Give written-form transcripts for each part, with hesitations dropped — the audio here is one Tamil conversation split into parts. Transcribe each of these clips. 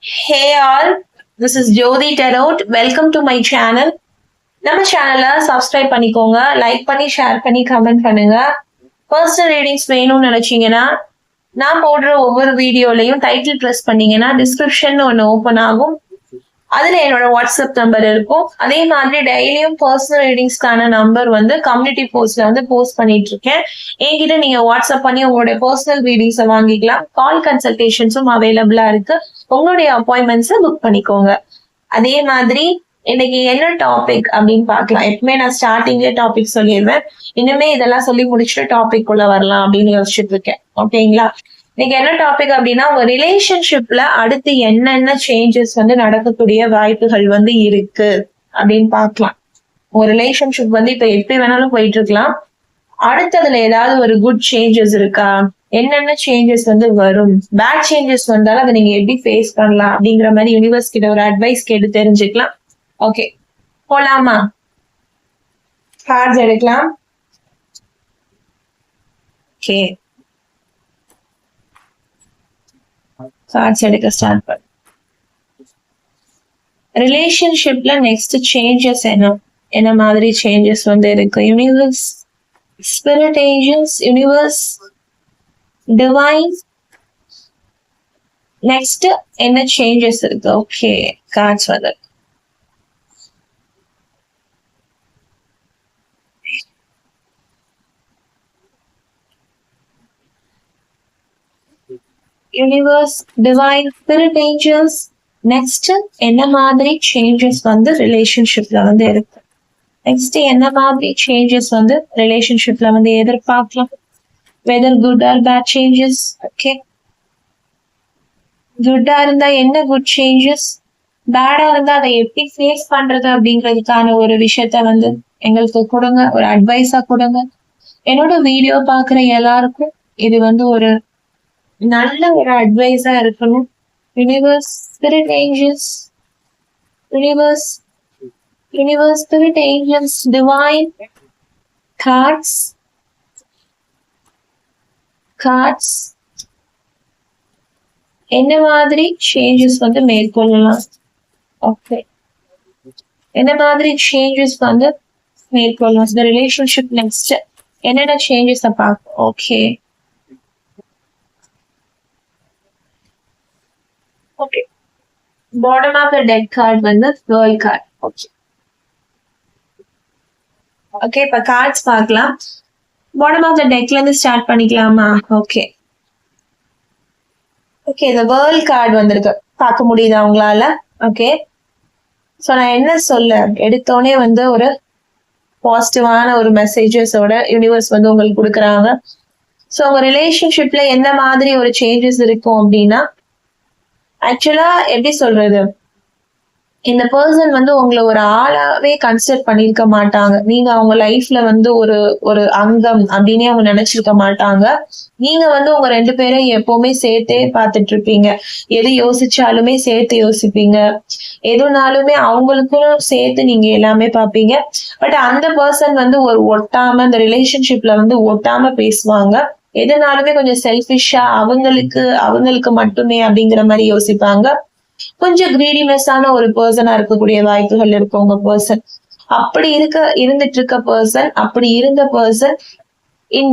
Hey all, this is Jyoti Tarot. Welcome to my channel. நம்ம சேனலை சப்ஸ்கிரைப் பண்ணிக்கோங்க, லைக் பண்ணி, ஷேர் பண்ணி, கமெண்ட் பண்ணுங்க. பர்சனல் ரீடிங்ஸ் வேணும்னு நினைச்சீங்கன்னா நான் போடுற ஒவ்வொரு வீடியோலையும் டைட்டில் ப்ரெஸ் பண்ணீங்கன்னா டிஸ்கிரிப்ஷன் ஒன்று ஓப்பன் ஆகும். அதுல என்னோட வாட்ஸ்அப் நம்பர் இருக்கும். அதே மாதிரி டெய்லியும் பர்சனல் ரீடிங்ஸ்க்கான நம்பர் வந்து கம்யூனிட்டி போஸ்ட்ல வந்து போஸ்ட் பண்ணிட்டு இருக்கேன். என்கிட்ட நீங்க வாட்ஸ்அப் பண்ணி உங்களுடைய பர்சனல் ரீடிங்ஸை வாங்கிக்கலாம். கால் கன்சல்டேஷன்ஸும் அவைலபிளா இருக்கு. உங்களுடைய அப்பாயின்மெண்ட்ஸை புக் பண்ணிக்கோங்க. அதே மாதிரி இன்னைக்கு என்ன டாபிக் அப்படின்னு பார்க்கலாம். எப்பவுமே நான் ஸ்டார்டிங்ல டாபிக் சொல்லிடுவேன். இனிமே இதெல்லாம் சொல்லி முடிச்சுட்டு டாபிக் உள்ள வரலாம் அப்படின்னு யோசிச்சுட்டு இருக்கேன். ஓகேங்களா? இன்னைக்கு என்ன டாபிக் அப்படின்னா, உங்க ரிலேஷன்ஷிப்ல அடுத்து என்னென்ன சேஞ்சஸ் வந்து நடக்கக்கூடிய வாய்ப்புகள் வந்து இருக்கு அப்படின்னு பார்க்கலாம். உங்க ரிலேஷன்ஷிப் வந்து இப்ப எப்படி வேணாலும் போயிட்டு இருக்கலாம். அடுத்ததுல ஏதாவது ஒரு குட் சேஞ்சஸ் இருக்கா, என்னென்ன சேஞ்சஸ் வந்து வரும், பேட் சேஞ்சஸ் வந்தாலும் அதை நீங்க எப்படி ஃபேஸ் பண்ணலாம் அப்படிங்கிற மாதிரி யூனிவர்ஸ் கிட்ட ஒரு அட்வைஸ் கேட்டு தெரிஞ்சுக்கலாம். ஓகே, போலாமா? கார்ட்ஸ் எடுக்கலாம். ஓகே, கார்ட்ஸ் எடுக்க ஸ்டார்ட் பண்ணு. ரிலேஷன்ஷிப்ல நெக்ஸ்ட் சேஞ்சஸ் என்ன மாதிரி சேஞ்சஸ் வந்து இருக்கு? Universe, spirit angels, universe, divine, next என்ன சேஞ்சஸ் இருக்கு? ஓகே, கார்ட்ஸ் வந்து universe, divine, spirit angels, next என்ன மாதிரி சேஞ்சஸ் வந்து ரிலேஷன்ஷிப்ல வந்து இருக்கு? நெக்ஸ்ட் என்ன மாதிரி சேஞ்சஸ் வந்து ரிலேஷன்ஷிப்ல வந்து எதிர்பார்க்கலாம்? Weather good or bad changes. Okay, குட்டா இருந்தா என்ன குட் சேஞ்சஸ், பேடா இருந்தா அதை எப்படி ஃபேஸ் பண்றது அப்படிங்கிறதுக்கான ஒரு விஷயத்த வந்து எங்களுக்கு கொடுங்க, ஒரு அட்வைஸா கொடுங்க. என்னோட வீடியோ பாக்குற எல்லாருக்கும் இது வந்து ஒரு நல்ல ஒரு அட்வைஸா இருக்கணும். Universe, spirit angels, universe, spirit angels, divine, cards, என்ன மாதிரி சேஞ்சஸ் வந்து மேற்கொள்ளலாம்? ஓகே, என்ன மாதிரி சேஞ்சஸ் வந்து மேற்கொள்ளலாம்? இந்த ரிலேஷன்ஷிப் நெக்ஸ்ட் என்னென்ன சேஞ்சஸ் பார்ப்போம். Okay, okay, bottom of the deck card வந்து கேர்ள் கார்டு. ஓகே, ஓகே, இப்ப கார்ட்ஸ் பார்க்கலாம். பாட்டம் ஆஃப் த டெக்ல இருந்து ஸ்டார்ட் பண்ணிக்கலாமா? ஓகே, ஓகே, இந்த வேர்ல்ட் கார்டு வந்திருக்கு, பார்க்க முடியுதா உங்களால? ஓகே, ஸோ நான் என்ன சொல்ல எடுத்தோடனே வந்து ஒரு பாசிட்டிவான ஒரு மெசேஜஸோட யூனிவர்ஸ் வந்து உங்களுக்கு கொடுக்குறாங்க. ஸோ உங்க ரிலேஷன்ஷிப்ல எந்த மாதிரி ஒரு சேஞ்சஸ் இருக்கும் அப்படின்னா, ஆக்சுவலா எப்படி சொல்றது, இந்த பர்சன் வந்து உங்களை ஒரு ஆளாவே கன்சிடர் பண்ணிருக்க மாட்டாங்க. நீங்க அவங்க லைஃப்ல வந்து ஒரு அங்கம் அப்படின்னே அவங்க நினைச்சிருக்க மாட்டாங்க. நீங்க வந்து உங்க ரெண்டு பேரும் எப்பவுமே சேர்த்தே பார்த்துட்டு இருப்பீங்க. எது யோசிச்சாலுமே சேர்த்து யோசிப்பீங்க. எதுனாலுமே அவங்களுக்கும் சேர்த்து நீங்க எல்லாமே பார்ப்பீங்க. பட் அந்த பர்சன் வந்து ஒரு ஒட்டாம, இந்த ரிலேஷன்ஷிப்ல வந்து ஒட்டாம பேசுவாங்க. எதுனாலுமே கொஞ்சம் செல்ஃபிஷா அவங்களுக்கு மட்டுமே அப்படிங்கிற மாதிரி யோசிப்பாங்க. கொஞ்சம் கிரீடினஸான ஒரு பர்சனா இருக்கக்கூடிய வாய்ப்புகள் இருக்கு உங்க பர்சன். அப்படி இருந்த பர்சன்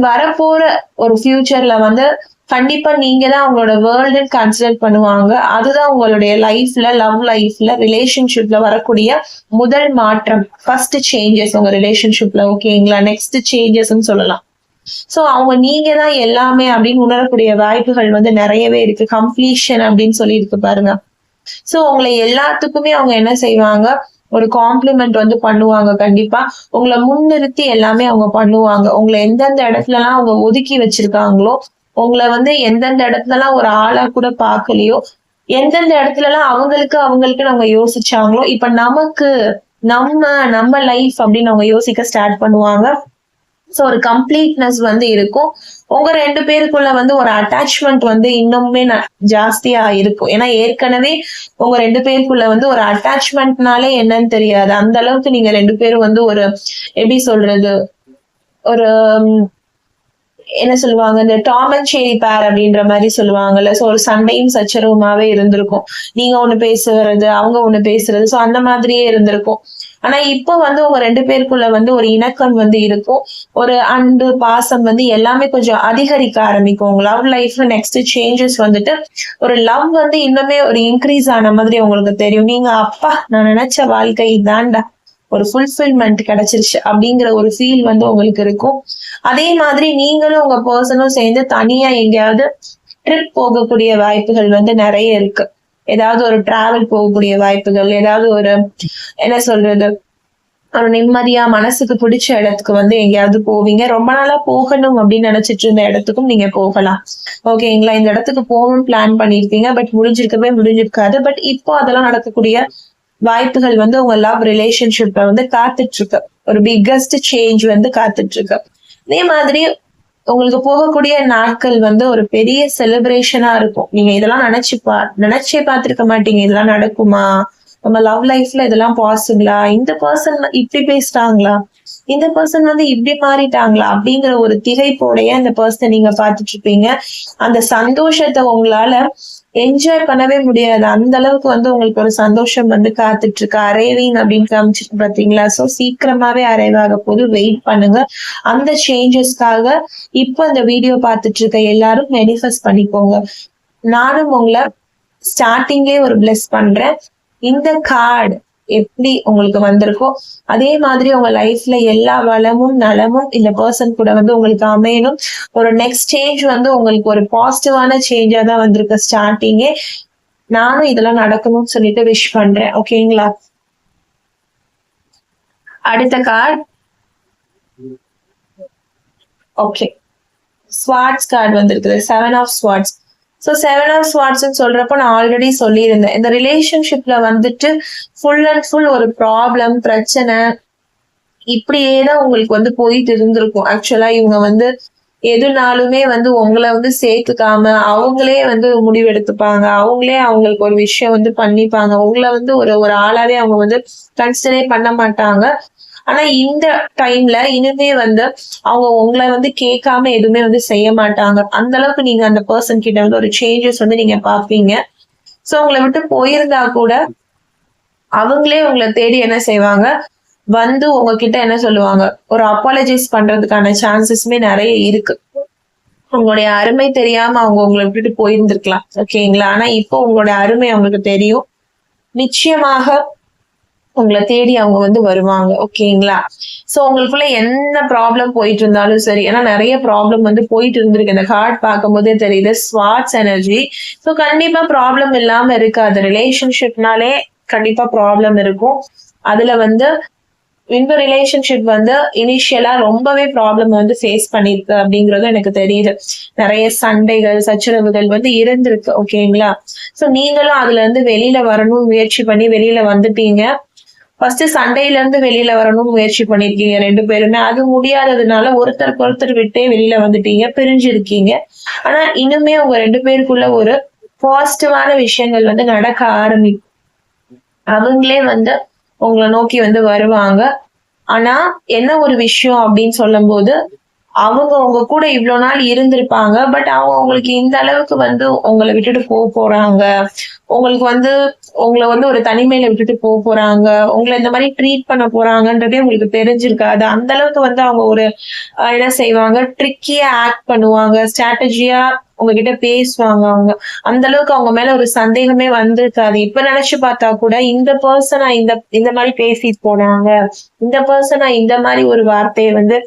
வரப்போற ஒரு ஃபியூச்சர்ல வந்து கண்டிப்பா நீங்க தான் அவங்களோட வேர்ல்டு கன்சிடர் பண்ணுவாங்க. அதுதான் உங்களுடைய லைஃப்ல, லவ் லைஃப்ல, ரிலேஷன்ஷிப்ல வரக்கூடிய முதல் மாற்றம், ஃபர்ஸ்ட் சேஞ்சஸ் உங்க ரிலேஷன்ஷிப்ல. ஓகேங்களா? நெக்ஸ்ட் சேஞ்சஸ்ன்னு சொல்லலாம். சோ அவங்க நீங்க தான் எல்லாமே அப்படின்னு உணரக்கூடிய வாய்ப்புகள் வந்து நிறையவே இருக்கு. கம்ப்ளீஷன் அப்படின்னு சொல்லி இருக்கு பாருங்க. சோ உங்களை எல்லாத்துக்குமே அவங்க என்ன செய்வாங்க, ஒரு காம்ப்ளிமெண்ட் வந்து பண்ணுவாங்க. கண்டிப்பா உங்களை முன்னிறுத்தி எல்லாமே அவங்க பண்ணுவாங்க. உங்களை எந்தெந்த இடத்துல எல்லாம் அவங்க ஒதுக்கி வச்சிருக்காங்களோ, உங்களை வந்து எந்தெந்த இடத்துல எல்லாம் ஒரு ஆளா கூட பாக்கலையோ, எந்தெந்த இடத்துல எல்லாம் அவங்களுக்கு அவங்க யோசிச்சாங்களோ, இப்ப நமக்கு நம்ம லைஃப் அப்படின்னு அவங்க யோசிக்க ஸ்டார்ட் பண்ணுவாங்க. சோ ஒரு கம்ப்ளீட்னஸ் வந்து இருக்கும். உங்க ரெண்டு பேருக்குள்ள வந்து ஒரு அட்டாச்மெண்ட் வந்து இன்னுமே ஜாஸ்தியா இருக்கும். ஏன்னா ஏற்கனவே உங்க ரெண்டு பேருக்குள்ள வந்து ஒரு அட்டாச்மெண்ட்னாலே என்னன்னு தெரியாது. அந்த அளவுக்கு நீங்க ரெண்டு பேரும் வந்து ஒரு எப்படி சொல்றது, ஒரு என்ன சொல்லுவாங்க, இந்த டாம் அண்ட் ஜெர்ரி பேர் அப்படின்ற மாதிரி சொல்லுவாங்கல்ல. சோ ஒரு சண்டையும் சச்சரவுமாவே இருந்திருக்கும். நீங்க ஒண்ணு பேசுறது, அவங்க ஒண்ணு பேசுறது. சோ அந்த மாதிரியே இருந்திருக்கும். ஆனா இப்போ வந்து உங்க 2 பேருக்குள்ள வந்து ஒரு இணக்கம் வந்து இருக்கும். ஒரு அன்பு, பாசம் வந்து எல்லாமே கொஞ்சம் அதிகரிக்க ஆரம்பிக்கும். உங்க லவ் லைஃப்ல நெக்ஸ்ட் சேஞ்சஸ் வந்துட்டு ஒரு லவ் வந்து இன்னுமே ஒரு இன்க்ரீஸ் ஆன மாதிரி உங்களுக்கு தெரியும். நீங்க அப்பா நான் நினைச்ச வாழ்க்கை இதான்டா, ஒரு ஃபுல்ஃபில்மெண்ட் கிடைச்சிருச்சு அப்படிங்கிற ஒரு ஃபீல் வந்து உங்களுக்கு இருக்கும். அதே மாதிரி நீங்களும் உங்க பர்சனும் சேர்ந்து தனியா எங்கேயாவது ட்ரிப் போகக்கூடிய வாய்ப்புகள் வந்து நிறைய இருக்கு. ஏதாவது ஒரு டிராவல் போகக்கூடிய வாய்ப்புகள், ஏதாவது ஒரு என்ன சொல்றது, ஒரு நிம்மதியா மனசுக்கு பிடிச்ச இடத்துக்கு வந்து எங்கேயாவது போவீங்க. ரொம்ப நாளா போகணும் அப்படின்னு நினைச்சிட்டு இருந்த இடத்துக்கும் நீங்க போகலாம். ஓகேங்களா? இந்த இடத்துக்கு போகணும்னு பிளான் பண்ணிருப்பீங்க. பட் முடிஞ்சிருக்காது. பட் இப்போ அதெல்லாம் நடக்கக்கூடிய வாய்ப்புகள் வந்து உங்க லவ் ரிலேஷன்ஷிப்ல வந்து காத்துட்டு இருக்கு. ஒரு பிக்கஸ்ட் சேஞ்ச் வந்து காத்துட்டு இருக்கு. அதே மாதிரி உங்களுக்கு போகக்கூடிய நாட்கள் வந்து ஒரு பெரிய செலிப்ரேஷனா இருக்கும். நீங்க இதெல்லாம் நினைச்சே பார்த்திருக்க மாட்டீங்க. இதெல்லாம் நடக்குமா, நம்ம லவ் லைஃப்ல இதெல்லாம் பாசிபிளா, இந்த பர்சன் இப்படி பேசுறாங்களா, இந்த பர்சன் வந்து இப்படி மாறிட்டாங்களா அப்படிங்கிற ஒரு திகைப்போடைய அந்த பர்சனை நீங்க பார்த்துட்டு இருப்பீங்க. அந்த சந்தோஷத்தை உங்களால என்ஜாய் பண்ணவே முடியாது. அந்த அளவுக்கு வந்து உங்களுக்கு ஒரு சந்தோஷம் வந்து காத்துட்டு இருக்கு. அரைவிங் அப்படின்னு காமிச்சிட்டு பாத்தீங்களா? சோ சீக்கிரமாவே அரைவாக போது, வெயிட் பண்ணுங்க. அந்த சேஞ்சஸ்க்காக இப்ப இந்த வீடியோ பார்த்துட்டு இருக்க எல்லாரும் மேனிஃபெஸ்ட் பண்ணிக்கோங்க. நானும் உங்களை ஸ்டார்டிங்லேயே ஒரு பிளெஸ் பண்றேன். இந்த கார்டு எப்படி உங்களுக்கு வந்திருக்கோ அதே மாதிரி உங்க லைஃப்ல எல்லா வளமும் நலமும் இந்த பர்சன் கூட வந்து உங்களுக்கு அமையணும். ஒரு நெக்ஸ்ட் சேஞ்ச் வந்து உங்களுக்கு ஒரு பாசிட்டிவான சேஞ்சா தான் வந்திருக்கு ஸ்டார்டிங்கே. நானும் இதெல்லாம் நடக்கணும்னு சொல்லிட்டு விஷ் பண்றேன். ஓகேங்களா? அடுத்த கார்டு. ஓகே, ஸ்வார்ட்ஸ் கார்டு வந்திருக்குது. 7 ஆஃப் ஸ்வார்ட்ஸ். ஸோ 7 ஆஃப் ஸ்வார்ட்ஸ்ன்னு சொல்றப்போ நான் ஆல்ரெடி சொல்லியிருந்தேன், இந்த ரிலேஷன்ஷிப்ல வந்துட்டு ஃபுல் அண்ட் ஃபுல் ஒரு ப்ராப்ளம், பிரச்சனை இப்படியே தான் உங்களுக்கு வந்து போயிட்டு இருந்திருக்கும். ஆக்சுவலா இவங்க வந்து எதுனாலுமே வந்து உங்களை வந்து சேர்த்துக்காம அவங்களே வந்து முடிவெடுத்துப்பாங்க. அவங்களே அவங்களுக்கு ஒரு விஷயம் வந்து பண்ணிப்பாங்க. உங்களை வந்து ஒரு ஆளாவே அவங்க வந்து கன்சிடரே பண்ண மாட்டாங்க. ஆனா இந்த டைம்ல இனிமே வந்து அவங்க உங்களை வந்து கேட்காம எதுவுமே வந்து செய்ய மாட்டாங்க. அந்த அளவுக்கு நீங்க அந்த பர்சன் கிட்ட வந்து ஒரு சேஞ்சஸ் வந்து நீங்க பாப்பீங்க. சோ உங்களை விட்டு போயிருந்தா கூட அவங்களே உங்களை தேடி என்ன செய்வாங்க, வந்து உங்ககிட்ட என்ன சொல்லுவாங்க, ஒரு அப்பாலஜைஸ் பண்றதுக்கான சான்சஸ்மே நிறைய இருக்கு. உங்களுடைய அருமை தெரியாம அவங்க உங்களை விட்டுட்டு போயிருந்திருக்கலாம். ஓகேங்களா? ஆனா இப்போ உங்களுடைய அருமை அவங்களுக்கு தெரியும். நிச்சயமாக உங்களை தேடி அவங்க வந்து வருவாங்க. ஓகேங்களா? சோ உங்களுக்குள்ள என்ன ப்ராப்ளம் போயிட்டு இருந்தாலும் சரி, ஏன்னா நிறைய ப்ராப்ளம் வந்து போயிட்டு இருந்திருக்கு. இந்த கார்டு பார்க்கும் போதே தெரியுது, ஸ்வார்ட்ஸ் எனர்ஜி. சோ கண்டிப்பா ப்ராப்ளம் இல்லாம இருக்காது. ரிலேஷன்ஷிப்னாலே கண்டிப்பா ப்ராப்ளம் இருக்கும். அதுல வந்து இந்த ரிலேஷன்ஷிப் வந்து இனிஷியலா ரொம்பவே ப்ராப்ளம் வந்து ஃபேஸ் பண்ணிருக்கு அப்படிங்கறது எனக்கு தெரியுது. நிறைய சண்டைகள், சச்சரவுகள் வந்து இருந்திருக்கு. ஓகேங்களா? சோ நீங்களும் அதுல இருந்து வெளியில வரணும்னு முயற்சி பண்ணி வெளியில வந்துட்டீங்க. ஃபர்ஸ்ட் சண்டையில இருந்து வெளியில வரணும்னு முயற்சி பண்ணிருக்கீங்க 2 பேருமே. அது முடியாததுனால ஒருத்தருக்கு ஒருத்தர் விட்டே வெளியில வந்துட்டீங்க, பிரிஞ்சிருக்கீங்க. ஆனா இன்னுமே உங்க 2 பேருக்குள்ள ஒரு பாசிட்டிவான விஷயங்கள் வந்து நடக்க ஆரம்பிக்கும். அவங்களே வந்து உங்களை நோக்கி வந்து வருவாங்க. ஆனா என்ன ஒரு விஷயம் அப்படின்னு சொல்லும் போது, அவங்க உங்க கூட இவ்வளவு நாள் இருந்திருப்பாங்க. பட் அவங்க உங்களுக்கு இந்த அளவுக்கு வந்து உங்களை விட்டுட்டு போறாங்க, உங்களுக்கு வந்து உங்களை வந்து ஒரு தனிமையில விட்டுட்டு போறாங்க, உங்களை இந்த மாதிரி ட்ரீட் பண்ண போறாங்கன்றதே உங்களுக்கு தெரிஞ்சிருக்காது. அந்த அளவுக்கு வந்து அவங்க ஒரு என்ன செய்வாங்க, ட்ரிக்கியா ஆக்ட் பண்ணுவாங்க, ஸ்ட்ராட்டஜியா உங்ககிட்ட பேசுவாங்க. அவங்க அந்த அளவுக்கு அவங்க மேல ஒரு சந்தேகமே வந்திருக்காது. இப்ப நினைச்சு பார்த்தா கூட இந்த பர்சனா இந்த மாதிரி பேசிட்டு போனாங்க, இந்த பர்சனா இந்த மாதிரி ஒரு வார்த்தையை வந்து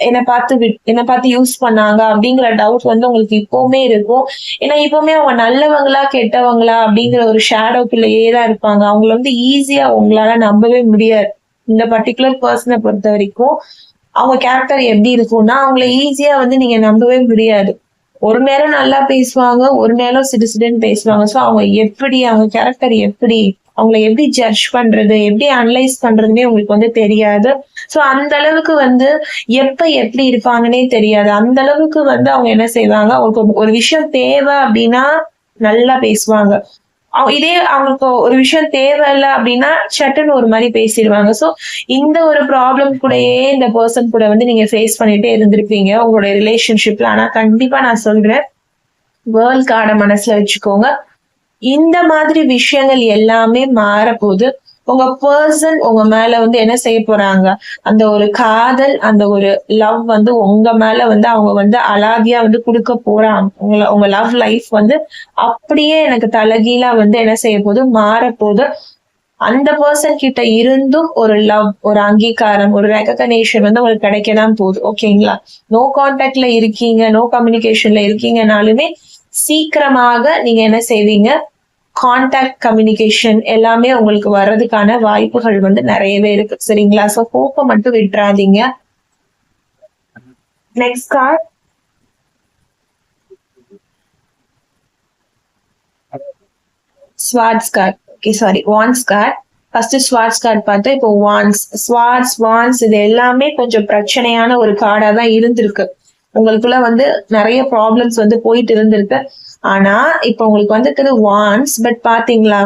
என்னை பார்த்து யூஸ் பண்ணாங்க அப்படிங்கிற டவுட் வந்து உங்களுக்கு இப்பவுமே இருக்கும். ஏன்னா இப்பவுமே அவங்க நல்லவங்களா கெட்டவங்களா அப்படிங்கிற ஒரு ஷேடோக்குள்ளேயே தான் இருப்பாங்க. அவங்கள வந்து ஈஸியா உங்களால நம்பவே முடியாது. இந்த பர்டிகுலர் பர்சனை பொறுத்த வரைக்கும் அவங்க கேரக்டர் எப்படி இருக்கும்னா அவங்கள ஈஸியா வந்து நீங்க நம்பவே முடியாது. ஒரு நேரம் நல்லா பேசுவாங்க, ஒரு நேரம் சிடுசிடுன்னு பேசுவாங்க. சோ அவங்க கேரக்டர் எப்படி, அவங்களை எப்படி ஜட்ஜ் பண்றது, எப்படி அனலைஸ் பண்றதுன்னே உங்களுக்கு வந்து தெரியாது. சோ அந்த அளவுக்கு வந்து எப்படி இருப்பாங்கன்னே தெரியாது. அந்த அளவுக்கு வந்து அவங்க என்ன செய்வாங்க, அவங்களுக்கு ஒரு விஷயம் தேவை அப்படின்னா நல்லா பேசுவாங்க. இதே அவங்களுக்கு ஒரு விஷயம் தேவையில்லை அப்படின்னா சட்டுன்னு ஒரு மாதிரி பேசிடுவாங்க. சோ இந்த ஒரு ப்ராப்ளம் கூடயே இந்த பர்சன் கூட வந்து நீங்க ஃபேஸ் பண்ணிட்டே இருந்திருப்பீங்க உங்களுடைய ரிலேஷன்ஷிப்ல. ஆனா கண்டிப்பா நான் சொல்றேன், வேர்ல்ட் கார்டை மனசுல வச்சுக்கோங்க. இந்த மாதிரி விஷயங்கள் எல்லாமே மாறப்போகுது. உங்க பர்சன் உங்க மேல வந்து என்ன செய்ய போறாங்க, அந்த ஒரு காதல், அந்த ஒரு லவ் வந்து உங்க மேல வந்து அவங்க வந்து அலாதியா வந்து கொடுக்க போறாங்க. உங்க லவ் லைஃப் வந்து அப்படியே எனக்கு தலைகீழா வந்து என்ன செய்ய போகுது, மாறப்போகுது. அந்த பர்சன் கிட்ட இருந்தும் ஒரு லவ், ஒரு அங்கீகாரம், ஒரு ரெகக்னேஷன் வந்து உங்களுக்கு கிடைக்கதான் போகுது. ஓகேங்களா? நோ கான்டாக்ட்ல இருக்கீங்க, நோ கம்யூனிகேஷன்ல இருக்கீங்கனாலுமே சீக்கிரமாக நீங்க என்ன செய்வீங்க, கான்டாக்ட், கம்யூனிகேஷன் எல்லாமே உங்களுக்கு வர்றதுக்கான வாய்ப்புகள் வந்து நிறையவே இருக்கு. சரிங்களா? சோ ஹோப்பை மட்டும் விட்டுறாதீங்க. Next card, swords card. Okay, sorry, wands card. First swords card பார்த்தா, இப்போ வான்ஸ் இது எல்லாமே கொஞ்சம் பிரச்சனையான ஒரு கார்டா தான் இருந்திருக்கு. உங்களுக்குள்ள வந்து நிறைய ப்ராப்ளம்ஸ் வந்து போயிட்டு இருந்திருக்கு. ஆனா இப்ப உங்களுக்கு வந்துருக்குது வான்ஸ். பட் பாத்தீங்களா,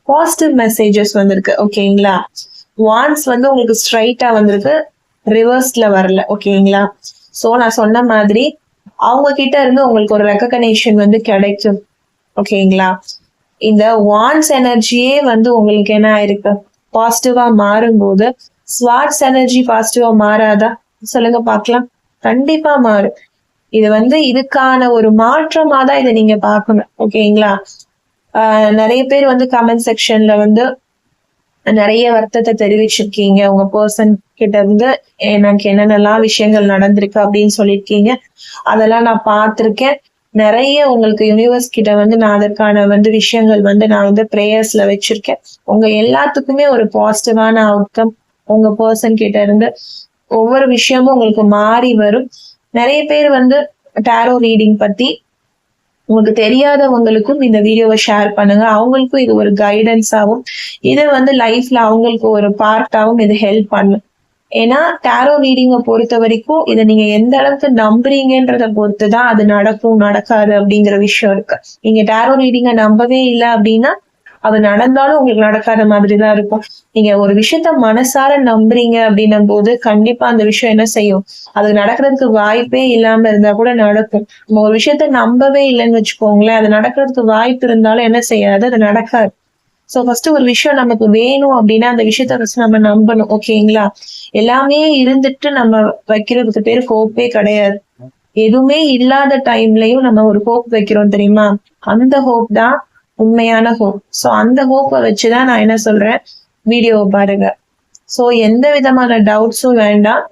பாசிட்டிவ் மெசேஜஸ் வந்திருக்கு. ஓகேங்களா? வான்ஸ் வந்து உங்களுக்கு ஸ்ட்ரைட்டா வந்திருக்கு, ரிவர்ஸ்ல வரல. ஓகேங்களா? சோ நான் சொன்ன மாதிரி அவங்க கிட்ட இருந்து உங்களுக்கு ஒரு ரெகக்னேஷன் வந்து கிடைக்கும். ஓகேங்களா? இந்த வான்ஸ் எனர்ஜியே வந்து உங்களுக்கு என்ன ஆயிருக்கு, பாசிட்டிவா மாறும்போது ஸ்வார்ட்ஸ் எனர்ஜி பாசிட்டிவா மாறாதா? சொல்லுங்க பாக்கலாம். கண்டிப்பா மாறும். இது வந்து இதுக்கான ஒரு மாற்றமா தான் இதை நீங்க பார்க்கணும். ஓகேங்களா? நிறைய பேர் வந்து கமெண்ட் செக்ஷன்ல வந்து நிறைய வருத்தத்தை தெரிவிச்சிருக்கீங்க. உங்க பர்சன் கிட்ட இருந்து எனக்கு என்னென்னலாம் விஷயங்கள் நடந்திருக்கு அப்படின்னு சொல்லியிருக்கீங்க. அதெல்லாம் நான் பார்த்திருக்கேன். நிறைய உங்களுக்கு யூனிவர்ஸ் கிட்ட வந்து நான் அதற்கான வந்து விஷயங்கள் வந்து நான் வந்து பிரேயர்ஸ்ல வச்சிருக்கேன். உங்க எல்லாத்துக்குமே ஒரு பாசிட்டிவான அவுட்கம் உங்க பர்சன் கிட்ட இருந்து ஒவ்வொரு விஷயமும் உங்களுக்கு மாறி வரும். நிறைய பேர் வந்து டாரோ ரீடிங் பத்தி உங்களுக்கு தெரியாதவங்களுக்கும் இந்த வீடியோவை ஷேர் பண்ணுங்க. அவங்களுக்கும் இது ஒரு கைடன்ஸாகவும், இதை வந்து லைஃப்ல அவங்களுக்கு ஒரு பார்ட்டாகவும் இது ஹெல்ப் பண்ணும். ஏன்னா டாரோ ரீடிங்கை பொறுத்த வரைக்கும் இதை நீங்க எந்த அளவுக்கு நம்புறீங்கன்றத பொறுத்துதான் அது நடக்கும் நடக்காது அப்படிங்கிற விஷயம் இருக்கு. நீங்க டாரோ ரீடிங்கை நம்பவே இல்லை அப்படின்னா அது நடந்தாலும் உங்களுக்கு நடக்காத மாதிரிதான் இருக்கும். நீங்க ஒரு விஷயத்த மனசார நம்புறீங்க அப்படின்னும் போது கண்டிப்பா அந்த விஷயம் என்ன செய்யும், அது நடக்கிறதுக்கு வாய்ப்பே இல்லாம இருந்தா கூட நடக்கும். நம்ம ஒரு விஷயத்த நம்பவே இல்லைன்னு வச்சுக்கோங்களேன், அது நடக்கிறதுக்கு வாய்ப்பு இருந்தாலும் என்ன செய்யாது, அது நடக்காது. சோ ஃபர்ஸ்ட் ஒரு விஷயம் நமக்கு வேணும் அப்படின்னா அந்த விஷயத்த ஃபர்ஸ்ட் நம்ம நம்பணும். ஓகேங்களா? எல்லாமே இருந்துட்டு நம்ம வைக்கிறதுக்கு பேர் ஹோப்பே கிடையாது. எதுவுமே இல்லாத டைம்லயும் நம்ம ஒரு ஹோப் வைக்கிறோம் தெரியுமா, அந்த ஹோப் தான் உண்மையான ஹோப். சோ அந்த ஹோப்பை வச்சுதான் நான் என்ன சொல்றேன், வீடியோவை பாருங்க. சோ எந்த விதமான டவுட்ஸும் வேண்டாம்.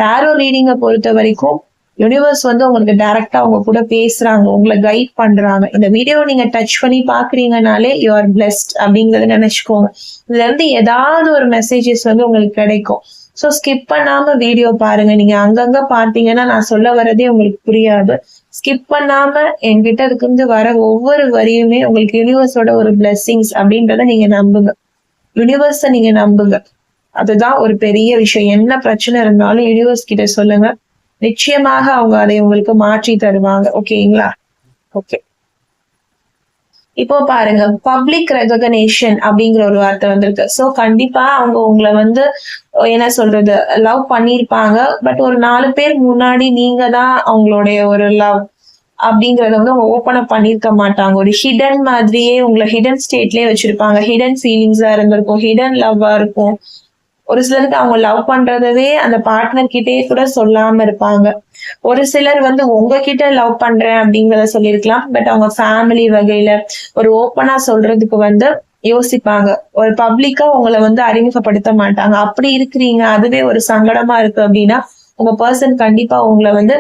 டாரோ ரீடிங்கை பொறுத்த வரைக்கும் யூனிவர்ஸ் வந்து உங்களுக்கு டைரக்டா அவங்க கூட பேசுறாங்க, உங்களை கைட் பண்றாங்க. இந்த வீடியோ நீங்க டச் பண்ணி பாக்குறீங்கனாலே யூ ஆர் பிளெஸ்ட் அப்படிங்கறத நினைச்சுக்கோங்க. இதுல இருந்து ஏதாவது ஒரு மெசேஜஸ் வந்து உங்களுக்கு கிடைக்கும். சோ ஸ்கிப் பண்ணாம வீடியோ பாருங்க. நீங்க அங்கங்க பாத்தீங்கன்னா நான் சொல்ல வரதே உங்களுக்கு புரியாது. ஸ்கிப் பண்ணாம என்கிட்ட இருந்து வர ஒவ்வொரு வரியுமே உங்களுக்கு யூனிவர்ஸோட ஒரு பிளெஸிங்ஸ் அப்படின்றத நீங்க நம்புங்க. யூனிவர்ஸ நீங்க நம்புங்க. அதுதான் ஒரு பெரிய விஷயம். என்ன பிரச்சனை இருந்தாலும் யூனிவர்ஸ் கிட்ட சொல்லுங்க, நிச்சயமாக அவங்க அதை உங்களுக்கு மாற்றி தருவாங்க. ஓகேங்களா? ஓகே, இப்போ பாருங்க, பப்ளிக் ரெகக்னேஷன் அப்படிங்கிற ஒரு வார்த்தை வந்திருக்கு. சோ கண்டிப்பா அவங்க உங்களை வந்து என்ன சொல்றது, லவ் பண்ணிருப்பாங்க. பட் ஒரு 4 பேர் முன்னாடி நீங்க தான் அவங்களுடைய ஒரு லவ் அப்படிங்கறத வந்து அவங்க ஓப்பன் அப் பண்ணிருக்க மாட்டாங்க. ஒரு ஹிடன் மாதிரியே உங்களை ஹிடன் ஸ்டேட்லயே வச்சிருப்பாங்க. ஹிடன் ஃபீலிங்ஸா இருந்திருக்கும், ஹிடன் லவ்வா இருக்கும். ஒரு சிலருக்கு அவங்க லவ் பண்றதவே அந்த பார்ட்னர் கிட்டே கூட சொல்லாம இருப்பாங்க. ஒரு சிலர் வந்து உங்ககிட்ட லவ் பண்றேன் அப்படிங்கறத சொல்லியிருக்கலாம். பட் அவங்க ஃபேமிலி வகையில ஒரு ஓப்பனா சொல்றதுக்கு வந்து யோசிப்பாங்க. ஒரு பப்ளிக்கா உங்களை வந்து அறிமுகப்படுத்த மாட்டாங்க. அப்படி இருக்கிறீங்க, அதுவே ஒரு சங்கடமா இருக்கு அப்படின்னா உங்க பர்சன் கண்டிப்பா உங்களை வந்து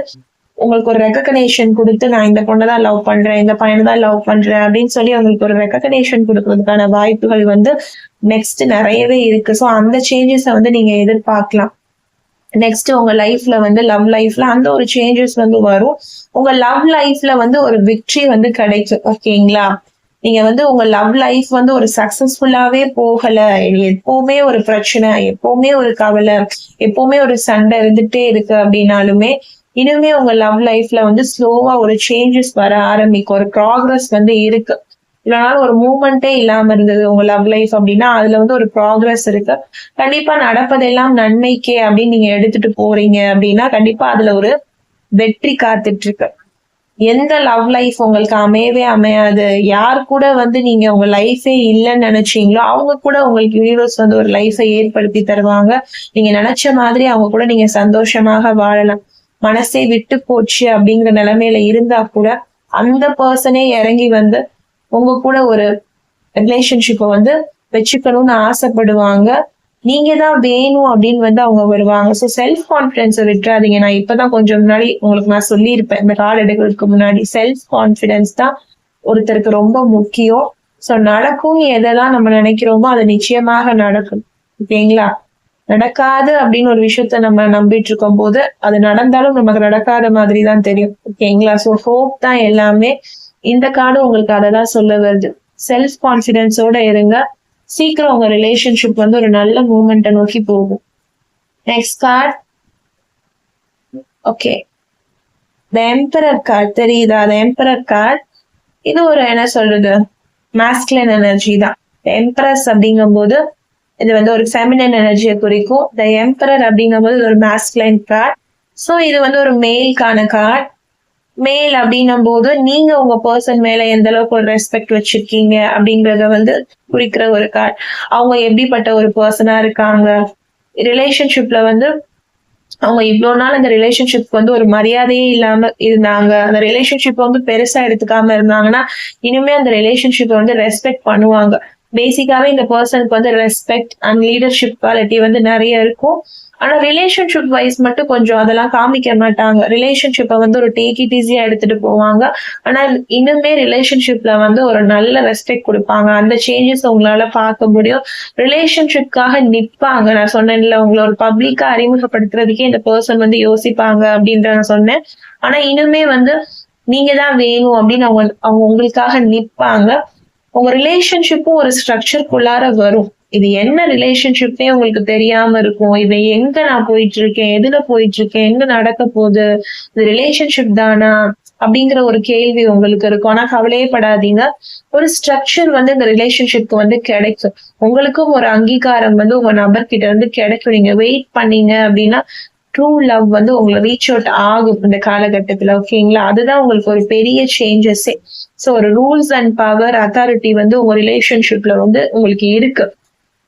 உங்களுக்கு ஒரு ரெகக்னேஷன் கொடுத்து, நான் இந்த பொண்ணை தான் லவ் பண்றேன், இந்த பையனை தான் லவ் பண்றேன் அப்படின்னு சொல்லி உங்களுக்கு ஒரு ரெகக்னேஷன் கொடுக்கறதுக்கான வாய்ப்புகள் வந்து நெக்ஸ்ட் நிறையவே இருக்கு. ஸோ அந்த சேஞ்சஸை வந்து நீங்க எதிர்பார்க்கலாம். நெக்ஸ்ட் உங்க லைஃப்ல வந்து லவ் லைஃப்ல அந்த ஒரு சேஞ்சஸ் வந்து வரும். உங்க லவ் லைஃப்ல வந்து ஒரு விக்டரி வந்து கிடைக்கும். ஓகேங்களா? நீங்க வந்து உங்க லவ் லைஃப் வந்து ஒரு சக்சஸ்ஃபுல்லாவே போகல, எப்பவுமே ஒரு பிரச்சனை, எப்பவுமே ஒரு கவலை, எப்பவுமே ஒரு சண்டை இருந்துட்டே இருக்கு அப்படின்னாலுமே இனிமே உங்க லவ் லைஃப்ல வந்து ஸ்லோவா ஒரு சேஞ்சஸ் வர ஆரம்பிக்கும். ஒரு ப்ராக்ரஸ் வந்து இருக்கு. இவ்வளவு நாள் ஒரு மூவ்மெண்டே இல்லாம இருந்தது உங்க லவ் லைஃப் அப்படின்னா அதுல வந்து ஒரு ப்ராக்ரஸ் இருக்கு. கண்டிப்பா நடப்பதெல்லாம் நன்மைக்கே அப்படின்னு நீங்க எடுத்துட்டு போறீங்க அப்படின்னா கண்டிப்பா அதுல ஒரு வெற்றி காத்துட்டு இருக்கு. எந்த லவ் லைஃப் உங்களுக்கு அமையவே அமையாது, யார் கூட வந்து நீங்க உங்க லைஃபே இல்லைன்னு நினைச்சீங்களோ அவங்க கூட உங்களுக்கு யூனிவர்ஸ் வந்து ஒரு லைஃபை ஏற்படுத்தி தருவாங்க. நீங்க நினைச்ச மாதிரி அவங்க கூட நீங்க சந்தோஷமாக வாழலாம். மனசே விட்டு போச்சு அப்படிங்கிற நிலைமையில இருந்தா கூட அந்த பர்சனே இறங்கி வந்து உங்க கூட ஒரு ரிலேஷன்ஷிப்பை வந்து வச்சுக்கணும்னு ஆசைப்படுவாங்க. நீங்க தான் வேணும் அப்படின்னு வந்து அவங்க வருவாங்க. ஸோ செல்ஃப் கான்பிடன்ஸை விட்டுறாதீங்க. நான் இப்பதான் கொஞ்சம் முன்னாடி உங்களுக்கு நான் சொல்லியிருப்பேன் இந்த கால் எடுக்கிறதுக்கு முன்னாடி, செல்ஃப் கான்பிடன்ஸ் தான் ஒருத்தருக்கு ரொம்ப முக்கியம். ஸோ நடக்கும் எதெல்லாம் நம்ம நினைக்கிறோமோ அது நிச்சயமாக நடக்கும். ஓகேங்களா? நடக்காது அப்படின்னு ஒரு விஷயத்த நம்ம நம்பிட்டு இருக்கும் போது அது நடந்தாலும் நமக்கு நடக்காத மாதிரி தான் தெரியும். ஓகேங்களா? ஸோ ஹோப் தான் எல்லாமே. இந்த கார்டு உங்களுக்கு அதை தான் சொல்ல வருது. செல்ஃப் கான்பிடன்ஸோட இருங்க. சீக்கிரம் உங்க ரிலேஷன்ஷிப் வந்து ஒரு நல்ல மூமெண்ட்டை நோக்கி போகும். Next card. Okay, the emperor card தெரியுதா? த எம்பரர் கார்டு இது ஒரு என்ன சொல்றது, மாஸ்குலின் எனர்ஜி தான். எம்பரஸ் அப்படிங்கும் போது இது வந்து ஒரு ஃபெமினின் எனர்ஜியை குறிக்கும். த எம்பரர் அப்படிங்கும்போது இது ஒரு மாஸ்குலைன் கார்டு. ஸோ இது வந்து ஒரு மேல்கான கார்டு. மேல் அப்படின்னும் போது நீங்க உங்க பர்சன் மேல எந்த அளவுக்கு ஒரு ரெஸ்பெக்ட் வச்சிருக்கீங்க அப்படிங்கறத வந்து குறிக்கிற ஒரு கார்டு. அவங்க எப்படிப்பட்ட ஒரு பர்சனா இருக்காங்க, ரிலேஷன்ஷிப்ல வந்து அவங்க இவ்வளவு நாள் அந்த ரிலேஷன்ஷிப் வந்து ஒரு மரியாதையே இல்லாம இருந்தாங்க, அந்த ரிலேஷன்ஷிப் வந்து பெருசா எடுத்துக்காம இருந்தாங்கன்னா இனிமே அந்த ரிலேஷன்ஷிப்பை வந்து ரெஸ்பெக்ட் பண்ணுவாங்க. பேசிக்காவே இந்த பர்சனுக்கு வந்து ரெஸ்பெக்ட் அண்ட் லீடர்ஷிப் குவாலிட்டி வந்து நிறைய இருக்கும். ஆனா ரிலேஷன்ஷிப் வைஸ் மட்டும் கொஞ்சம் அதெல்லாம் காமிக்க மாட்டாங்க. ரிலேஷன்ஷிப்பை வந்து ஒரு டேக் இட் ஈஸியா எடுத்துட்டு போவாங்க. ஆனா இன்னுமே ரிலேஷன்ஷிப்ல வந்து ஒரு நல்ல ரெஸ்பெக்ட் கொடுப்பாங்க. அந்த சேஞ்சஸ் உங்களால பார்க்க முடியும். ரிலேஷன்ஷிப்காக நிற்பாங்க. நான் சொன்னேன்ல, உங்களை ஒரு பப்ளிக்கா அறிமுகப்படுத்துறதுக்கே இந்த பர்சன் வந்து யோசிப்பாங்க அப்படின்ற நான் சொன்னேன். ஆனா இன்னுமே வந்து நீங்க தான் வேணும் அப்படின்னு அவங்க உங்களுக்காக நிற்பாங்க. உங்க ரிலேஷன்ஷிப்பும் ஒரு ஸ்ட்ரக்சருக்குள்ளார வரும். இது என்ன ரிலேஷன்ஷிப்பே உங்களுக்கு தெரியாம இருக்கும். இது எங்க நான் போயிட்டு இருக்கேன், எதுல போயிட்டு இருக்கேன், என்ன நடக்க போகுது, இது ரிலேஷன்ஷிப் தானா அப்படிங்கிற ஒரு கேள்வி உங்களுக்கு இருக்கும். ஆனா கவலையே படாதீங்க. ஒரு ஸ்ட்ரக்சர் வந்து இந்த ரிலேஷன்ஷிப்க்கு வந்து கிடைக்கும். உங்களுக்கும் ஒரு அங்கீகாரம் வந்து உங்க நபர்கிட்ட இருந்து கிடைக்கும். நீங்க வெயிட் பண்ணீங்க அப்படின்னா ட்ரூ லவ் வந்து உங்களை ரீச் அவுட் ஆகும் இந்த காலகட்டத்துல. ஓகேங்களா? அதுதான் உங்களுக்கு ஒரு பெரிய சேஞ்சஸே. ஸோ ஒரு ரூல்ஸ் அண்ட் பவர் அத்தாரிட்டி வந்து உங்க ரிலேஷன்ஷிப்ல வந்து உங்களுக்கு இருக்கு.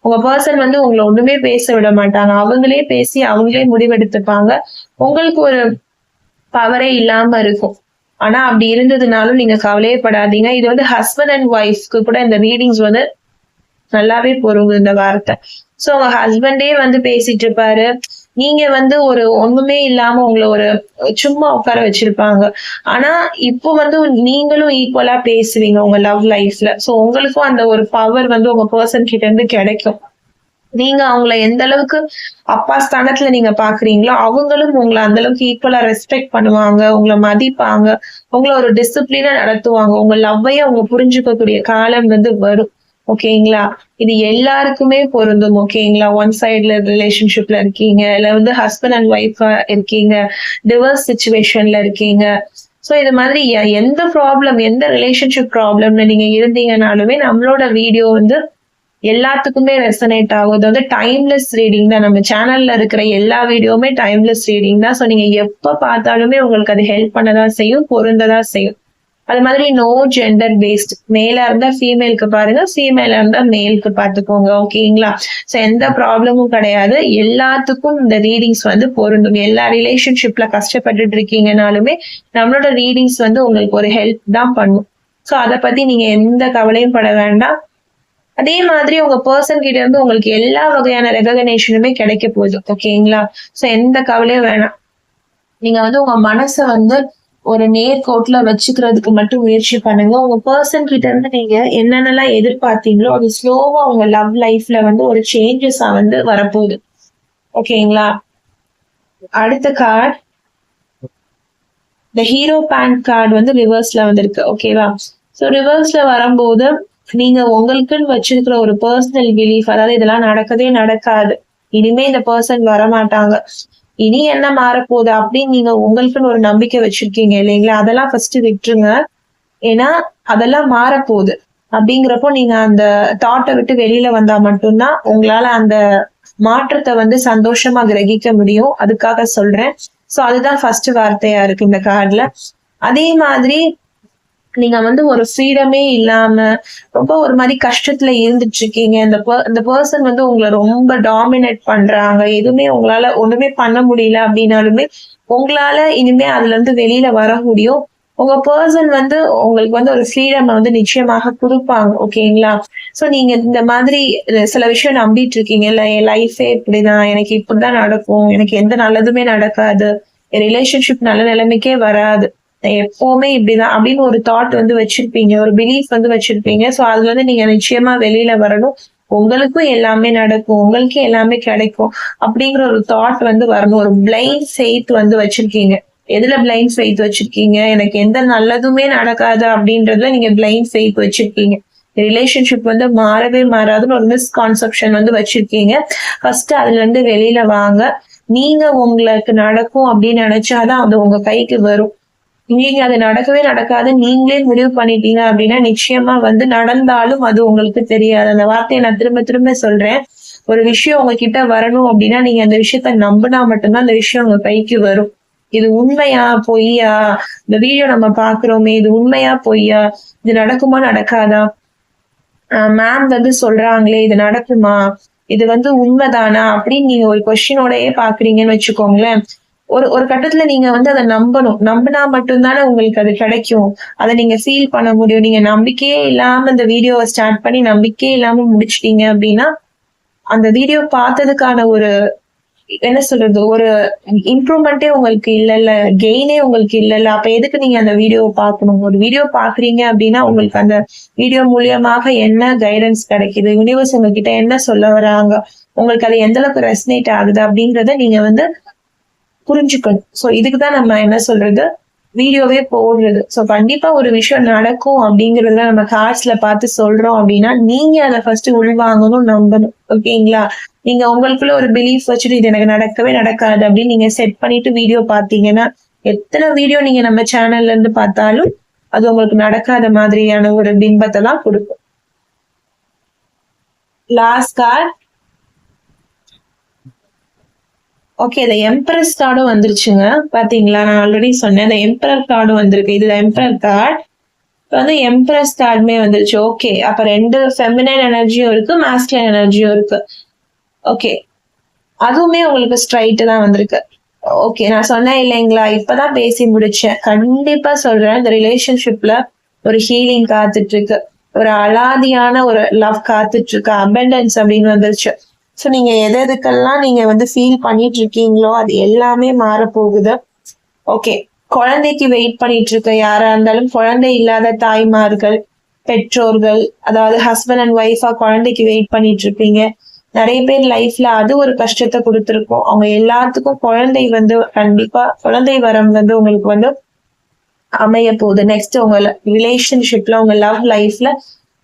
உங்க பர்சன் வந்து உங்களை ஒண்ணுமே பேச விட மாட்டாங்க. அவங்களே பேசி அவங்களே முடிவெடுத்துப்பாங்க. உங்களுக்கு ஒரு பவரே இல்லாம இருக்கும். ஆனா அப்படி இருந்ததுனாலும் நீங்க கவலையே படாதீங்க. இது வந்து ஹஸ்பண்ட் அண்ட் ஒய்ஃப்க்கு கூட இந்த ரீடிங்ஸ் வந்து நல்லாவே பொருங்க இந்த வார்த்தை. சோ உங்க ஹஸ்பண்டே வந்து பேசிட்டு இருப்பாரு, நீங்க வந்து ஒரு ஒண்ணுமே இல்லாம உங்களை ஒரு சும்மா உட்கார வச்சிருப்பாங்க. ஆனா இப்போ வந்து நீங்களும் ஈக்குவலா பேசுவீங்க உங்க லவ் லைஃப்ல. சோ உங்களுக்கும் அந்த ஒரு பவர் வந்து உங்க பர்சன் கிட்ட இருந்து கிடைக்கும். நீங்க அவங்கள எந்த அளவுக்கு அப்பா ஸ்தானத்துல நீங்க பாக்குறீங்களோ அவங்களும் உங்களை அந்த அளவுக்கு ஈக்குவலா ரெஸ்பெக்ட் பண்ணுவாங்க, உங்களை மதிப்பாங்க, உங்களை ஒரு டிசிப்ளினா நடத்துவாங்க. உங்க லவ்வையே அவங்க புரிஞ்சுக்கக்கூடிய காலம் வந்து வரும். ஓகேங்களா? இது எல்லாருக்குமே பொருந்தும். ஓகேங்களா? ஒன் சைட்ல ரிலேஷன்ஷிப்ல இருக்கீங்க, இல்ல வந்து ஹஸ்பண்ட் அண்ட் ஒய்ஃபா இருக்கீங்க, டிவோர்ஸ் சிச்சுவேஷன்ல இருக்கீங்க. சோ இது மாதிரி எந்த ப்ராப்ளம், எந்த ரிலேஷன்ஷிப் ப்ராப்ளம்ல நீங்க இருந்தீங்கனாலுமே நம்மளோட வீடியோ வந்து எல்லாத்துக்குமே ரெசனேட் ஆகும். அது வந்து டைம்லெஸ் ரீடிங் தான். நம்ம சேனல்ல இருக்கிற எல்லா வீடியோவுமே டைம்லெஸ் ரீடிங் தான். ஸோ நீங்க எப்ப பார்த்தாலுமே உங்களுக்கு அது ஹெல்ப் பண்ணதான் செய்யும், பொருந்ததான் செய்யும். அது மாதிரி நோ ஜெண்டர் பேஸ்ட். மேலா இருந்தா ஃபீமேலுக்கு பாருங்க, ஃபீமேலா இருந்தா மேலுக்கு பார்த்துக்கோங்க. ஓகேங்களா? ஸோ எந்த ப்ராப்ளமும் கிடையாது. எல்லாத்துக்கும் இந்த ரீடிங்ஸ் வந்து பொருந்தும். எல்லா ரிலேஷன்ஷிப்ல கஷ்டப்பட்டுட்டு இருக்கீங்கனாலுமே நம்மளோட ரீடிங்ஸ் வந்து உங்களுக்கு ஒரு ஹெல்ப் தான் பண்ணும். ஸோ அதை பத்தி நீங்க எந்த கவலையும் பட வேண்டாம். அதே மாதிரி உங்க பர்சன் கிட்ட இருந்து உங்களுக்கு எல்லா வகையான ரெகக்னேஷனுமே கிடைக்க போகுது. ஓகேங்களா? சோ எந்த கவலையும் வேணாம். நீங்க வந்து உங்க மனசை வந்து ஒரு நேர்கோட்டுல வச்சுக்கிறதுக்கு மட்டும் முயற்சி பண்ணுங்க. உங்க பர்சன் கிட்ட இருந்து நீங்க என்னென்னலாம் எதிர்பார்த்தீங்களோ அது ஸ்லோவா உங்க லவ் லைஃப்ல வந்து ஒரு சேஞ்சஸா வந்து வரப்போகுது. ஓகேங்களா? அடுத்த card, the hierophant card வந்து ரிவர்ஸ்ல வந்திருக்கு. ஓகேவா? சோ ரிவர்ஸ்ல வரும்போது நீங்க உங்களுக்குன்னு வச்சிருக்கிற ஒரு பர்சனல் பிலீஃப், அதாவது இதெல்லாம் நடக்கவே நடக்காது, இனிமே இந்த பர்சன் வரமாட்டாங்க, இனி என்ன மாறப்போகுது அப்படின்னு நீங்க உங்களுக்குன்னு ஒரு நம்பிக்கை வச்சிருக்கீங்க இல்லைங்களா? அதெல்லாம் ஃபர்ஸ்ட் விட்டுருங்க. ஏன்னா அதெல்லாம் மாறப்போகுது. அப்படிங்கிறப்போ நீங்க அந்த தாட்டை விட்டு வெளியில வந்தா மட்டும்தான் உங்களால அந்த மாற்றத்தை வந்து சந்தோஷமா கிரகிக்க முடியும். அதுக்காக சொல்றேன். சோ அதுதான் ஃபர்ஸ்ட் வார்த்தையா இருக்கு இந்த கார்டுல. அதே மாதிரி நீங்க வந்து ஒரு ஃப்ரீடமே இல்லாம ரொம்ப ஒரு மாதிரி கஷ்டத்துல இருந்துட்டு இருக்கீங்க. இந்த பர்சன் வந்து உங்களை ரொம்ப டாமினேட் பண்றாங்க. எதுவுமே உங்களால ஒண்ணுமே பண்ண முடியல அப்படின்னாலுமே உங்களால இனிமே அதுல இருந்து வெளியில வர முடியும். உங்க பர்சன் வந்து உங்களுக்கு வந்து ஒரு ஃப்ரீடம் வந்து நிச்சயமாக கொடுப்பாங்க. ஓகேங்களா? சோ நீங்க இந்த மாதிரி சில விஷயம் நம்பிட்டு இருக்கீங்க இல்ல, என் லைஃபே இப்படிதான், எனக்கு இப்படிதான் நடக்கும், எனக்கு எந்த நல்லதுமே நடக்காது, என் ரிலேஷன்ஷிப் நல்ல நிலைமைக்கே வராது, எப்பவுமே இப்படிதான் அப்படின்னு ஒரு தாட் வந்து வச்சிருப்பீங்க, ஒரு பிலீஃப் வந்து வச்சிருப்பீங்க. சோ அதுல இருந்து நீங்க நிச்சயமா வெளியில வரணும். உங்களுக்கும் எல்லாமே நடக்கும், உங்களுக்கு எல்லாமே கிடைக்கும் அப்படிங்கிற ஒரு தாட் வந்து வரணும். ஒரு பிளைண்ட் ஃபெய்த் வந்து வச்சிருக்கீங்க. எதுல பிளைண்ட் ஃபெய்த் வச்சிருக்கீங்க? எனக்கு எந்த நல்லதுமே நடக்காது அப்படின்றதுல நீங்க பிளைண்ட் ஃபெய்த் வச்சிருக்கீங்க. ரிலேஷன்ஷிப் வந்து மாறவே மாறாதுன்னு ஒரு மிஸ்கான்செப்ஷன் வந்து வச்சிருக்கீங்க. ஃபர்ஸ்ட் அதுல இருந்து வெளியில வாங்க. நீங்க உங்களுக்கு நடக்கும் அப்படின்னு நினைச்சாதான் அது உங்க கைக்கு வரும். நீங்க அது நடக்கவே நடக்காது நீங்களே முடிவு பண்ணிட்டீங்க அப்படின்னா நிச்சயமா வந்து நடந்தாலும் அது உங்களுக்கு தெரியாது. அந்த வார்த்தையை நான் திரும்ப திரும்ப சொல்றேன். ஒரு விஷயம் உங்ககிட்ட வரணும் அப்படின்னா நீங்க அந்த விஷயத்த நம்பினா மட்டும்தான் அந்த விஷயம் உங்க கைக்கு வரும். இது உண்மையா பொய்யா, இந்த வீடியோ நம்ம பாக்குறோமே இது உண்மையா பொய்யா, இது நடக்குமா நடக்காதா, மேம் வந்து சொல்றாங்களே இது நடக்குமா, இது வந்து உண்மைதானா அப்படின்னு நீங்க ஒரு கொஸ்டினோடயே பாக்குறீங்கன்னு வச்சுக்கோங்களேன். ஒரு ஒரு கட்டத்துல நீங்க வந்து அதை நம்பணும். நம்பினா மட்டும்தானே உங்களுக்கு அது கிடைக்கும். அதை நீங்க ஃபீல் பண்ண முடியும். நீங்க நம்பிக்கையே இல்லாம இந்த வீடியோவை ஸ்டார்ட் பண்ணி நம்பிக்கையே இல்லாம முடிச்சிட்டீங்க அப்படின்னா அந்த வீடியோ பார்த்ததுக்கான ஒரு என்ன சொல்றது, ஒரு இம்ப்ரூவ்மெண்டே உங்களுக்கு இல்ல, கெயினே உங்களுக்கு இல்ல. அப்ப எதுக்கு நீங்க அந்த வீடியோவை பார்க்கணும்? ஒரு வீடியோ பாக்குறீங்க அப்படின்னா உங்களுக்கு அந்த வீடியோ மூலியமாக என்ன கைடன்ஸ் கிடைக்குது, யூனிவர்ஸ் உங்ககிட்ட என்ன சொல்ல வராங்க, உங்களுக்கு அது எந்த அளவுக்கு ரெசனேட் ஆகுது அப்படின்றத நீங்க வந்து புரிஞ்சுக்கணும். சோ இதுக்குதான் நம்ம என்ன சொல்றது, வீடியோவே போடுறது. சோ கண்டிப்பா ஒரு விஷயம் நடக்கும் அப்படிங்கறத நம்ம கார்ட்ஸ்ல பார்த்து சொல்றோம் அப்படின்னா நீங்க அதை ஃபர்ஸ்ட் உள்வாங்கணும், நம்பணும். ஓகேங்களா? நீங்க உங்களுக்குள்ள ஒரு பிலீஃப் வச்சுட்டு இது எனக்கு நடக்கவே நடக்காது அப்படின்னு நீங்க செட் பண்ணிட்டு வீடியோ பாத்தீங்கன்னா எத்தனை வீடியோ நீங்க நம்ம சேனல்ல இருந்து பார்த்தாலும் அது உங்களுக்கு நடக்காத மாதிரியான ஒரு பிம்பத்தை தான் கொடுக்கும். Last card. ஓகே, இந்த எம்பரஸ் கார்டும் வந்துருச்சுங்க. பாத்தீங்களா? நான் ஆல்ரெடி சொன்னேன் இந்த எம்பரர் கார்டும் வந்திருக்கு. இதுல எம்பரர் கார்டு வந்து எம்பரஸ் கார்டுமே வந்துருச்சு. ஓகே, அப்ப ரெண்டு ஃபெமினைன் எனர்ஜியும் இருக்கு, மாஸ்குலைன் எனர்ஜியும் இருக்கு. ஓகே, அதுவுமே உங்களுக்கு ஸ்ட்ரைட் தான் வந்திருக்கு. ஓகே, நான் சொன்னேன் இல்லைங்களா, இப்பதான் பேசி முடிச்சேன். கண்டிப்பா சொல்றேன், இந்த ரிலேஷன்ஷிப்ல ஒரு ஹீலிங் காத்துட்டு இருக்கு, ஒரு அலாதியான ஒரு லவ் காத்துட்டு இருக்கு, அபண்டன்ஸ் அப்படின்னு வந்துருச்சு. ஸோ நீங்க எதுக்கெல்லாம் நீங்க வந்து ஃபீல் பண்ணிட்டு இருக்கீங்களோ அது எல்லாமே மாறப்போகுது. ஓகே, குழந்தைக்கு வெயிட் பண்ணிட்டு இருக்க யாரா இருந்தாலும், குழந்தை இல்லாத தாய்மார்கள், பெற்றோர்கள், அதாவது ஹஸ்பண்ட் அண்ட் ஒய்ஃபா குழந்தைக்கு வெயிட் பண்ணிட்டு இருப்பீங்க. நிறைய பேர் லைஃப்ல அது ஒரு கஷ்டத்தை கொடுத்துருக்கோம். அவங்க எல்லாத்துக்கும் குழந்தை வந்து கண்டிப்பா குழந்தை வரம் வந்து உங்களுக்கு வந்து அமைய போகுது. நெக்ஸ்ட் உங்க ரிலேஷன்ஷிப்ல, உங்க லவ் லைஃப்ல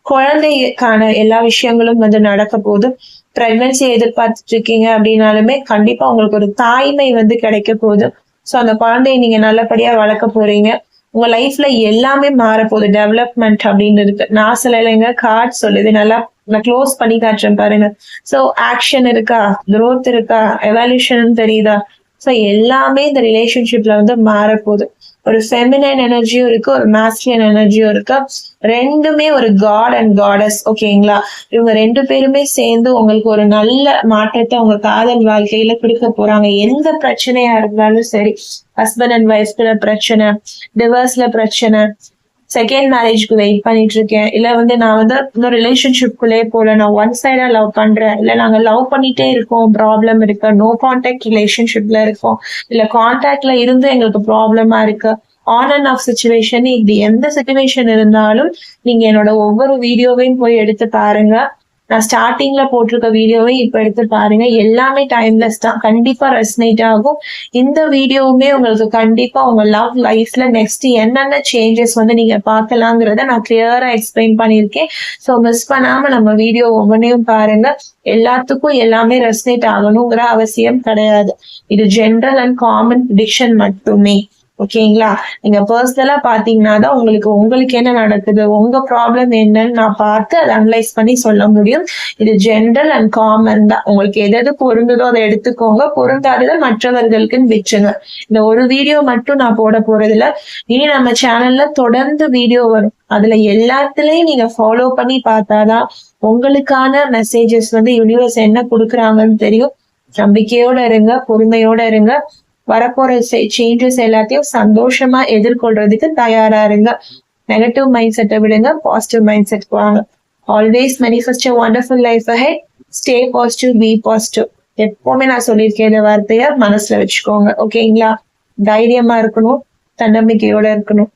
குழந்தைக்கான எல்லா விஷயங்களும் வந்து நடக்க போகுது. பிரெக்னன்சி எதிர்பார்த்துட்டு இருக்கீங்க அப்படின்னாலுமே கண்டிப்பா உங்களுக்கு ஒரு தாய்மை வந்து கிடைக்க போகுது. சோ அந்த குழந்தைய நீங்க நல்லபடியா வளர்க்க போறீங்க. உங்க லைஃப்ல எல்லாமே மாறப்போகுது. டெவலப்மெண்ட் அப்படின்னு இருக்கு. நான் சொல்லலைங்க, கார்டு சொல்லுது. நல்லா நான் க்ளோஸ் பண்ணி காட்டுறேன் பாருங்க. சோ ஆக்ஷன் இருக்கா, growth இருக்கா, எவால்யூஷன் தெரியுதா? சோ எல்லாமே இந்த ரிலேஷன்ஷிப்ல வந்து மாறப்போகுது. ஒரு ஃபெமினைன் எனர்ஜியும் இருக்கு, ஒரு மாஸ்குலைன் எனர்ஜியும் இருக்கு. ரெண்டுமே ஒரு காட் அண்ட் காடஸ். ஓகேங்களா? இவங்க ரெண்டு பேருமே சேர்ந்து உங்களுக்கு ஒரு நல்ல மாற்றத்தை உங்க காதல் வாழ்க்கையில கொடுக்க போறாங்க. எந்த பிரச்சனையா இருந்தாலும் சரி, ஹஸ்பண்ட் அண்ட் ஒய்ஃப்ல பிரச்சனை, டிவர்ஸ்ல பிரச்சனை, செகண்ட் மேரேஜ்க்கு வெயிட் பண்ணிட்டு இருக்கேன், இல்ல வந்து நான் வந்து இன்னும் ரிலேஷன்ஷிப்குள்ளே போல, நான் ஒன் சைடா லவ் பண்றேன், இல்ல நாங்க லவ் பண்ணிட்டே இருக்கோம், ப்ராப்ளம் இருக்கு, நோ கான்டாக்ட் ரிலேஷன்ஷிப்ல இருக்கோம், இல்ல கான்டாக்ட்ல இருந்து எங்களுக்கு ப்ராப்ளமா இருக்கு, ஆன் அண்ட் ஆஃப் சுச்சுவேஷன், இப்படி எந்த சுச்சுவேஷன் இருந்தாலும் நீங்க என்னோட ஒவ்வொரு வீடியோவையும் போய் எடுத்து பாருங்க. நான் ஸ்டார்டிங்ல போட்டிருக்க வீடியோவை இப்ப எடுத்து பாருங்க. எல்லாமே டைம்லெஸ் தான், கண்டிப்பா ரெசனேட் ஆகும். இந்த வீடியோவுமே உங்களுக்கு கண்டிப்பா உங்க லவ் லைஃப்ல நெக்ஸ்ட் என்னென்ன சேஞ்சஸ் வந்து நீங்க பார்க்கலாங்கிறத நான் கிளியரா எக்ஸ்பிளைன் பண்ணியிருக்கேன். ஸோ மிஸ் பண்ணாம நம்ம வீடியோ ஒவ்வொன்றையும் பாருங்க. எல்லாத்துக்கும் எல்லாமே ரெசனேட் ஆகணுங்கிற அவசியம் கிடையாது. இது ஜென்ரல் அண்ட் காமன் ப்ரிடிக்ஷன் மட்டுமே. ஓகேங்களா? நீங்க பர்சனலா பாத்தீங்கன்னா தான் உங்களுக்கு என்ன நடக்குது, உங்க ப்ராப்ளம் என்னன்னு நான் பார்த்து அதை அனலைஸ் பண்ணி சொல்ல முடியும். இது ஜென்ரல் அண்ட் காமன் தான். உங்களுக்கு எது பொருந்ததோ அதை எடுத்துக்கோங்க, பொருந்தாததை மற்றவர்களுக்குன்னு விட்டுருங்க. இந்த ஒரு வீடியோ மட்டும் நான் போட போறதில்ல. இனி நம்ம சேனல்ல தொடர்ந்து வீடியோ வரும். அதுல எல்லாத்துலயும் நீங்க ஃபாலோ பண்ணி பார்த்தாதான் உங்களுக்கான மெசேஜஸ் யூனிவர்ஸ் என்ன கொடுக்குறாங்கன்னு தெரியும். நம்பிக்கையோட இருங்க, பொறுமையோட இருங்க. வரப்போற சேஞ்சஸ் எல்லாத்தையும் சந்தோஷமா எதிர்கொள்றதுக்கு தயாரா இருங்க. நெகட்டிவ் மைண்ட் செட்டை விடுங்க, பாசிட்டிவ் மைண்ட் செட் வாங்க. Always manifest a wonderful life ahead. Stay positive, be positive. எப்பவுமே நான் சொல்லியிருக்கேன் இந்த வார்த்தைய மனசுல வச்சுக்கோங்க. ஓகேங்களா? தைரியமா இருக்கணும், தன்னம்பிக்கையோட இருக்கணும்.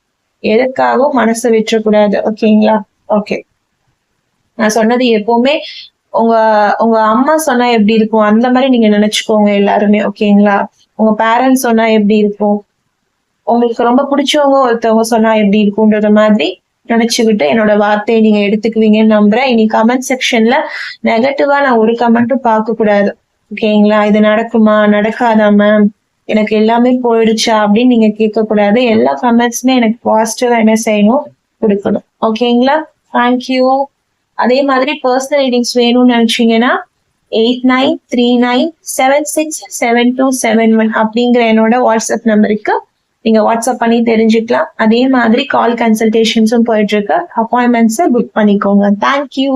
எதுக்காகவும் மனசை விட்டுறக்கூடாது. ஓகேங்களா? ஓகே, நான் சொன்னது எப்பவுமே உங்க உங்க அம்மா சொன்னா எப்படி இருக்கும் அந்த மாதிரி நீங்க நினைச்சுக்கோங்க எல்லாருமே. ஓகேங்களா? உங்க பேரண்ட்ஸ் சொன்னா எப்படி இருக்கும், உங்களுக்கு ரொம்ப பிடிச்சவங்க ஒருத்தவங்க சொன்னா எப்படி இருக்கும்ன்றத மாதிரி நினைச்சுக்கிட்டு என்னோட வார்த்தையை நீங்க எடுத்துக்குவீங்கன்னு நம்புறேன். இனி கமெண்ட் செக்ஷன்ல நெகட்டிவா நான் ஒரு கமெண்ட்டும் பார்க்க கூடாது. ஓகேங்களா? இது நடக்குமா, நடக்காதா மேம், எனக்கு எல்லாமே போயிடுச்சா அப்படின்னு நீங்க கேட்க கூடாது. எல்லா கமெண்ட்ஸுமே எனக்கு பாசிட்டிவா என்ன செய்யணும், கொடுக்கணும். ஓகேங்களா? தேங்க்யூ. அதே மாதிரி பர்சனல் ரீடிங்ஸ் வேணும்னு நினைச்சீங்கன்னா 8939767271 அப்படிங்கிற என்னோட வாட்ஸ்அப் நம்பருக்கு நீங்க வாட்ஸ்அப் பண்ணி தெரிஞ்சுக்கலாம். அதே மாதிரி கால் கன்சல்டேஷன்ஸும் போயிட்டு இருக்கு. அப்பாயின்மெண்ட்ஸை புக் பண்ணிக்கோங்க. தேங்க்யூ.